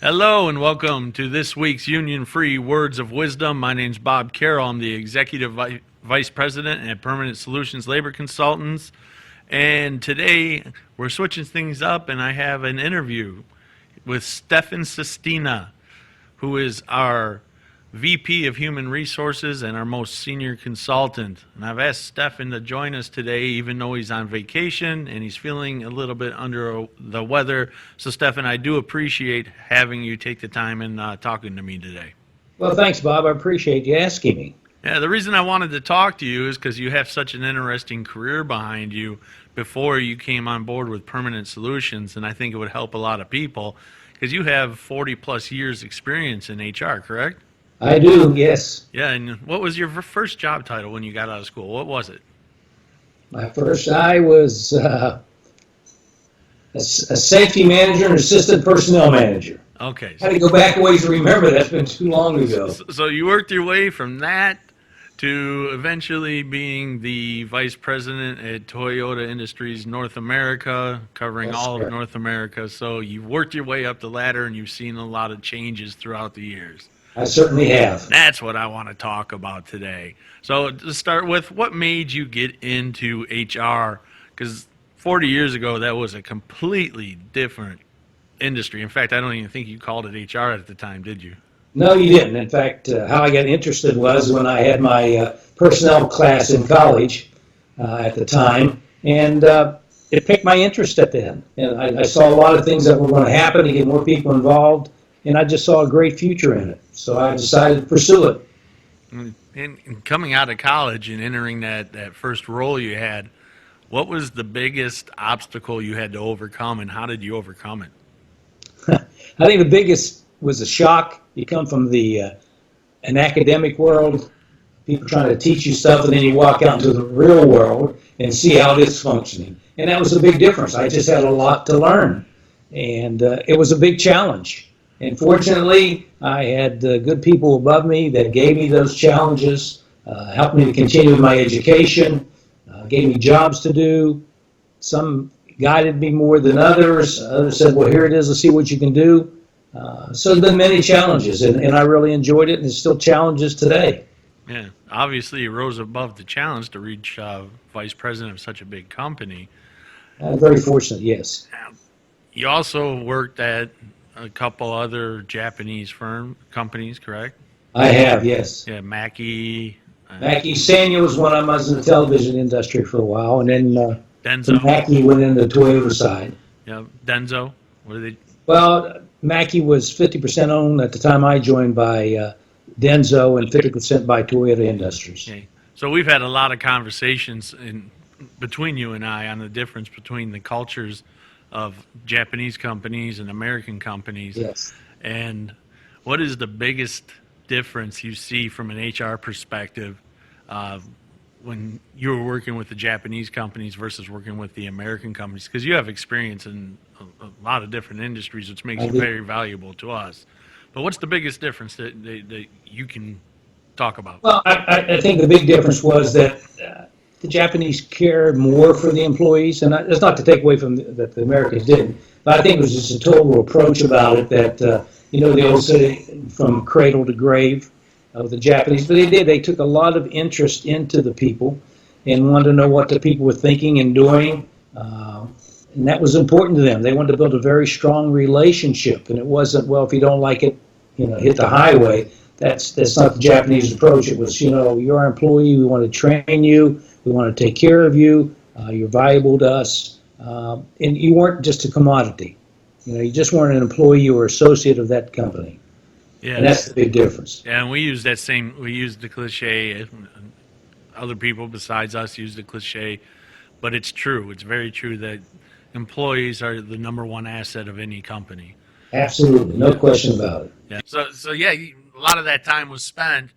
Hello and welcome to this week's Union Free Words of Wisdom. My name's Bob Carroll. I'm the Executive Vice President at Permanent Solutions Labor Consultants. And today we're switching things up and I have an interview with Stephen Sestina, who is our VP of Human Resources and our most senior consultant. And I've asked Stephen to join us today, even though he's on vacation and he's feeling a little bit under the weather. So, Stephen, I do appreciate having you take the time and talking to me today. Well, thanks, Bob. I appreciate you asking me. Yeah, the reason I wanted to talk to you is because you have such an interesting career behind you before you came on board with Permanent Solutions, and I think it would help a lot of people because you have 40 plus years experience in HR, correct? I do, yes. Yeah, and what was your first job title when you got out of school? What was it? I was a safety manager and assistant personnel manager. Okay. I had to go back a ways to remember. That's been too long ago. So you worked your way from that to eventually being the vice president at Toyota Industries North America, covering That's all correct. of North America. So you've worked your way up the ladder and you've seen a lot of changes throughout the years. I certainly have. That's what I want to talk about today. So to start with, what made you get into HR? Because 40 years ago, that was a completely different industry. In fact, I don't even think you called it HR at the time, did you? No, you didn't. In fact, how I got interested was when I had my personnel class in college at the time, and it piqued my interest at then. And I saw a lot of things that were going to happen to get more people involved, and I just saw a great future in it. So I decided to pursue it. And coming out of college and entering that first role you had, what was the biggest obstacle you had to overcome, and how did you overcome it? I think the biggest was a shock. You come from an academic world, people trying to teach you stuff, and then you walk out into the real world and see how it's functioning. And that was a big difference. I just had a lot to learn, and it was a big challenge. And fortunately, I had good people above me that gave me those challenges, helped me to continue with my education, gave me jobs to do. Some guided me more than others. Others said, well, here it is, let's see what you can do. So there's been many challenges, and I really enjoyed it, and there's still challenges today. Yeah, obviously you rose above the challenge to reach vice president of such a big company. I'm very fortunate, yes. You also worked at a couple other Japanese companies, correct? I have, yes. Yeah, Mackie. Mackie Sanya was when I was in the television industry for a while, and then Denso. Mackie went into the Toyota side. Yeah, Denso. What are they? Well, Mackie was 50% owned at the time I joined by Denso and 50% by Toyota Industries. Okay. So we've had a lot of conversations between you and I on the difference between the cultures of Japanese companies and American companies. Yes. And what is the biggest difference you see from an HR perspective when you were working with the Japanese companies versus working with the American companies? Because you have experience in a lot of different industries, which makes you very valuable to us. But what's the biggest difference that you can talk about? Well, I think the big difference was that the Japanese cared more for the employees, and it's not to take away from that the Americans didn't, but I think it was just a total approach about it that, the old saying, from cradle to grave of the Japanese, but they took a lot of interest into the people and wanted to know what the people were thinking and doing, and that was important to them. They wanted to build a very strong relationship, and it wasn't, well, if you don't like it, hit the highway. That's not the Japanese approach. It was, you're our employee, we want to train you, we want to take care of you, you're valuable to us, and you weren't just a commodity. You just weren't an employee or associate of that company. Yeah, and that's the big difference. Yeah, and we use the cliche, other people besides us use the cliche, but it's true. It's very true that employees are the number one asset of any company. Absolutely, no question about it. Yeah. So yeah, a lot of that time was spent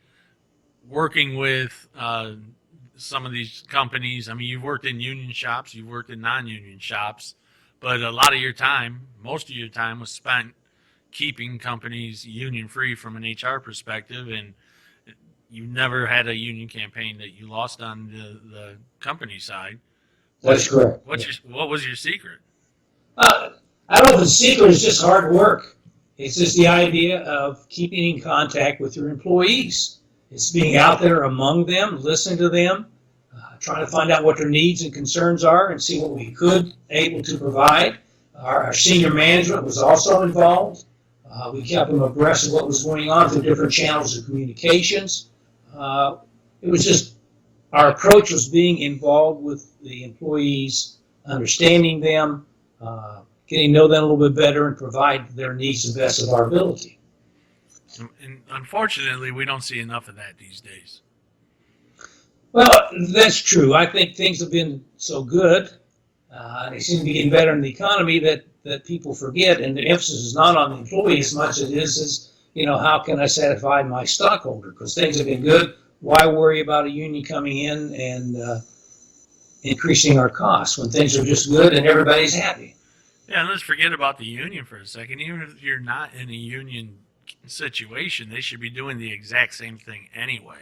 working with some of these companies. I mean, you've worked in union shops, you've worked in non-union shops, but a lot of your time, most of your time was spent keeping companies union-free from an HR perspective, and you never had a union campaign that you lost on the company side. That's correct. What was your secret? I don't know if the secret is just hard work. It's just the idea of keeping in contact with your employees. It's being out there among them, listening to them, trying to find out what their needs and concerns are and see what we could able to provide. Our senior management was also involved. We kept them abreast of what was going on through different channels of communications. It was just, our approach was being involved with the employees, understanding them, getting to know them a little bit better, and provide their needs to the best of our ability. And unfortunately, we don't see enough of that these days. Well, that's true. I think things have been so good, they seem to be getting better in the economy that people forget, and the emphasis is not on the employee as much as it is, how can I satisfy my stockholder? Because things have been good. Why worry about a union coming in and increasing our costs when things are just good and everybody's happy? Yeah, and let's forget about the union for a second. Even if you're not in a union situation, they should be doing the exact same thing anyway.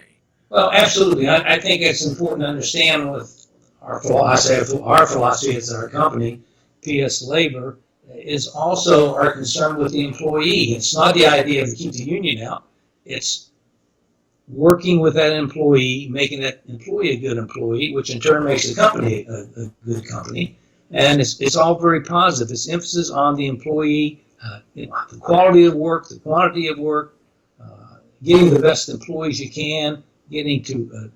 Well, absolutely. I think it's important to understand with our philosophy as our company, PS Labor, is also our concern with the employee. It's not the idea to keep the union out. It's working with that employee, making that employee a good employee, which in turn makes the company a good company. And it's all very positive. It's emphasis on the employee, the quality of work, the quantity of work, getting the best employees you can, getting to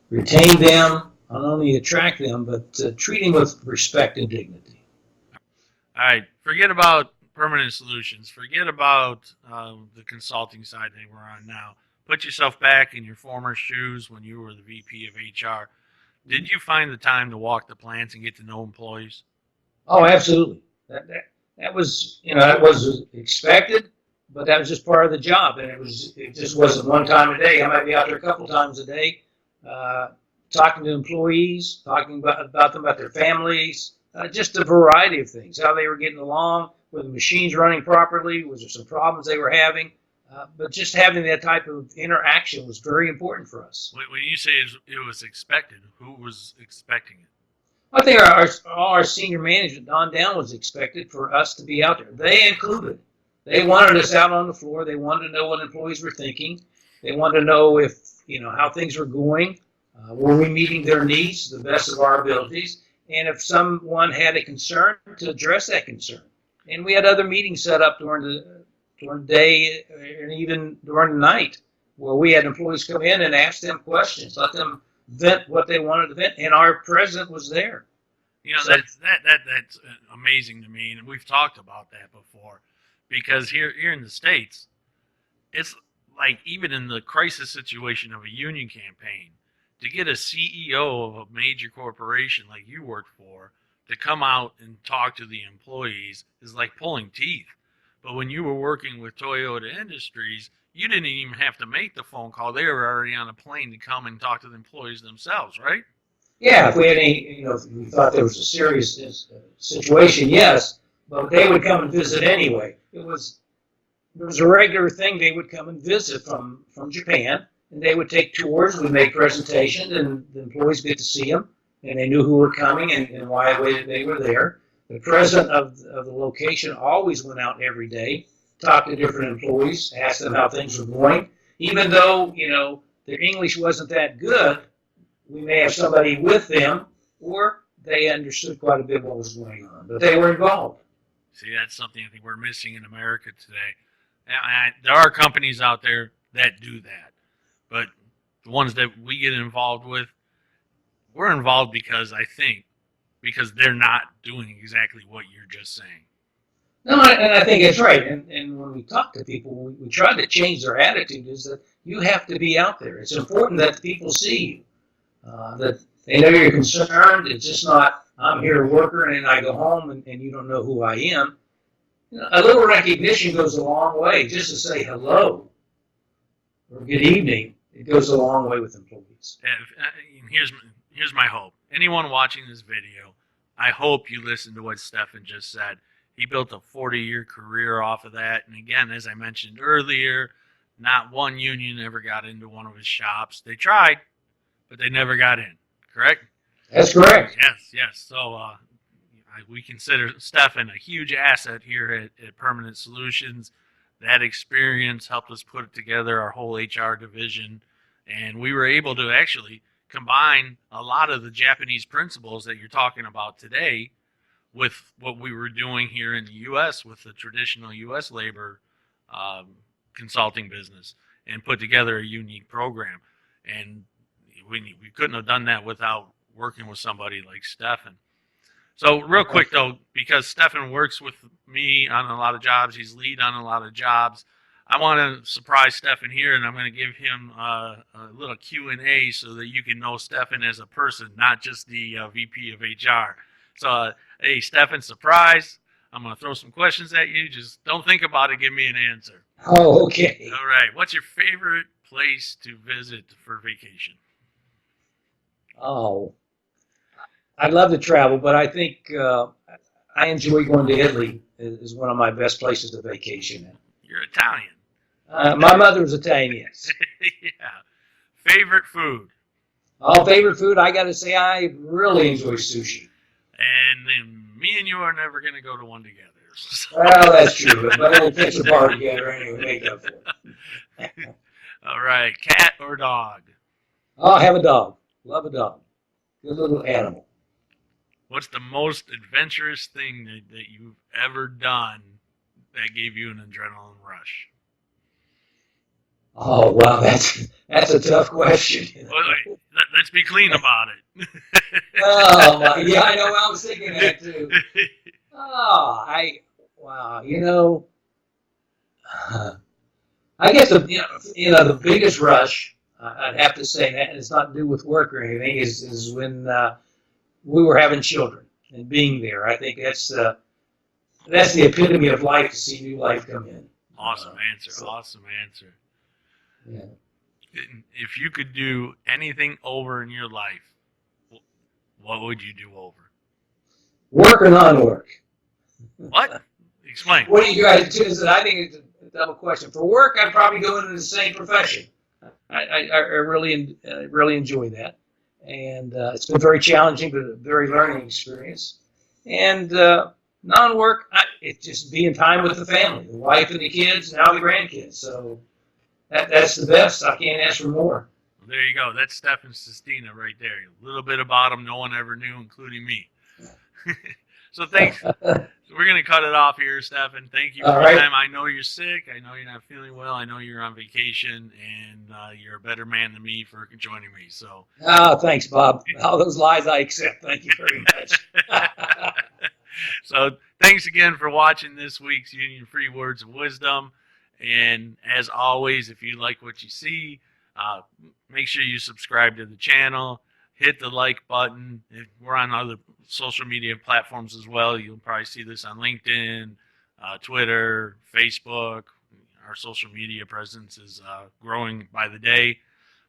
retain them, not only attract them, but treat them with respect and dignity. All right, forget about permanent solutions. Forget about the consulting side that we're on now. Put yourself back in your former shoes when you were the VP of HR. Did you find the time to walk the plants and get to know employees? Oh, absolutely. That was, that was expected, but that was just part of the job, and it just wasn't one time a day. I might be out there a couple times a day, talking to employees, talking about them, about their families, just a variety of things, how they were getting along, were the machines running properly, was there some problems they were having, but just having that type of interaction was very important for us. When you say it was expected, who was expecting it? I think all our senior management on down was expected for us to be out there. They included. They wanted us out on the floor. They wanted to know what employees were thinking. They wanted to know if, how things were going. Were we meeting their needs to the best of our abilities? And if someone had a concern, to address that concern. And we had other meetings set up during the day and even during the night where we had employees come in and ask them questions, let them vent what they wanted to vent, and our president was there. That's amazing to me, and we've talked about that before, because here in the States, it's like even in the crisis situation of a union campaign, to get a CEO of a major corporation like you worked for to come out and talk to the employees is like pulling teeth. But when you were working with Toyota Industries, you didn't even have to make the phone call. They were already on a plane to come and talk to the employees themselves, right? Yeah, if we had any, if we thought there was a serious situation, yes, but they would come and visit anyway. It was a regular thing. They would come and visit from Japan, and they would take tours. We'd make presentations, and the employees get to see them, and they knew who were coming and why they were there. The president of the location always went out every day, talked to different employees, asked them how things were going. Even though, their English wasn't that good, we may have somebody with them, or they understood quite a bit what was going on, but they were involved. See, that's something I think we're missing in America today. There are companies out there that do that, but the ones that we get involved with, we're involved because they're not doing exactly what you're just saying. No, and I think it's right. And when we talk to people, we try to change their attitude, is that you have to be out there. It's important that people see you, that they know you're concerned. It's just not, I'm here a worker and I go home and you don't know who I am. A little recognition goes a long way. Just to say hello or good evening, it goes a long way with employees. Here's my hope. Anyone watching this video, I hope you listen to what Stephen just said. He built a 40-year career off of that. And again, as I mentioned earlier, not one union ever got into one of his shops. They tried, but they never got in. Correct? That's correct. Yes. So I we consider Stephen a huge asset here at Permanent Solutions. That experience helped us put together our whole HR division, and we were able to actually combine a lot of the Japanese principles that you're talking about today with what we were doing here in the U.S. with the traditional U.S. labor um, consulting business, and put together a unique program. And we couldn't have done that without working with somebody like Stephen. So real quick though, because Stephen works with me on a lot of jobs, he's lead on a lot of jobs. I want to surprise Stephen here, and I'm going to give him a little Q&A so that you can know Stephen as a person, not just the VP of HR. So, hey, Stephen, surprise. I'm going to throw some questions at you. Just don't think about it. Give me an answer. Oh, okay. All right. What's your favorite place to visit for vacation? Oh, I'd love to travel, but I think I enjoy going to Italy. Is one of my best places to vacation in. You're Italian. My mother was Italian, yes. Yeah. Favorite food? Oh, favorite food, I got to say I really enjoy sushi. And then me and you are never going to go to one together. So. Well, that's true, but we'll catch a bar together anyway, make up for it. All right. Cat or dog? Oh, I have a dog. Love a dog. Good little animal. What's the most adventurous thing that you've ever done that gave you an adrenaline rush? Oh, wow, that's a tough question. Wait, let's be clean about it. Oh, yeah, I know. I was thinking that too. Oh, wow, I guess the biggest rush, I'd have to say, that it's not to do with work or anything, is when we were having children and being there. I think that's the epitome of life, to see new life come in. Awesome answer. Awesome answer. Yeah. If you could do anything over in your life, what would you do over? Work or non-work? What? Explain. What do you guys do? I think it's a double question. For work, I'd probably go into the same profession. I really enjoy that. And it's been very challenging, but a very learning experience. And non-work, it's just being time with the family, the wife and the kids, now the grandkids. So that's the best. I can't ask for more. Well, there you go. That's Stephen Sestina right there. A little bit about him no one ever knew, including me. So thanks. We're going to cut it off here, Stephen. Thank you for your time. I know you're sick. I know you're not feeling well. I know you're on vacation, and you're a better man than me for joining me. So. Oh, thanks, Bob. All those lies I accept. Thank you very much. So thanks again for watching this week's Union Free Words of Wisdom. And as always, if you like what you see, make sure you subscribe to the channel. Hit the like button. We're on other social media platforms as well. You'll probably see this on LinkedIn, Twitter, Facebook. Our social media presence is growing by the day.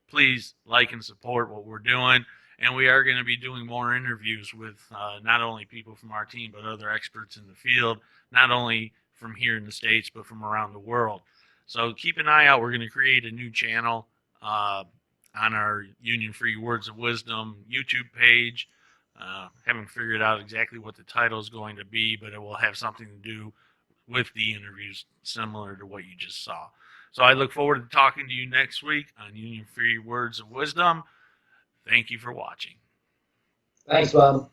Please like and support what we're doing. And we are going to be doing more interviews with not only people from our team, but other experts in the field, not only from here in the States, but from around the world. So keep an eye out. We're going to create a new channel on our Union Free Words of Wisdom YouTube page. Haven't figured out exactly what the title is going to be, but it will have something to do with the interviews similar to what you just saw. So I look forward to talking to you next week on Union Free Words of Wisdom. Thank you for watching. Thanks, Bob.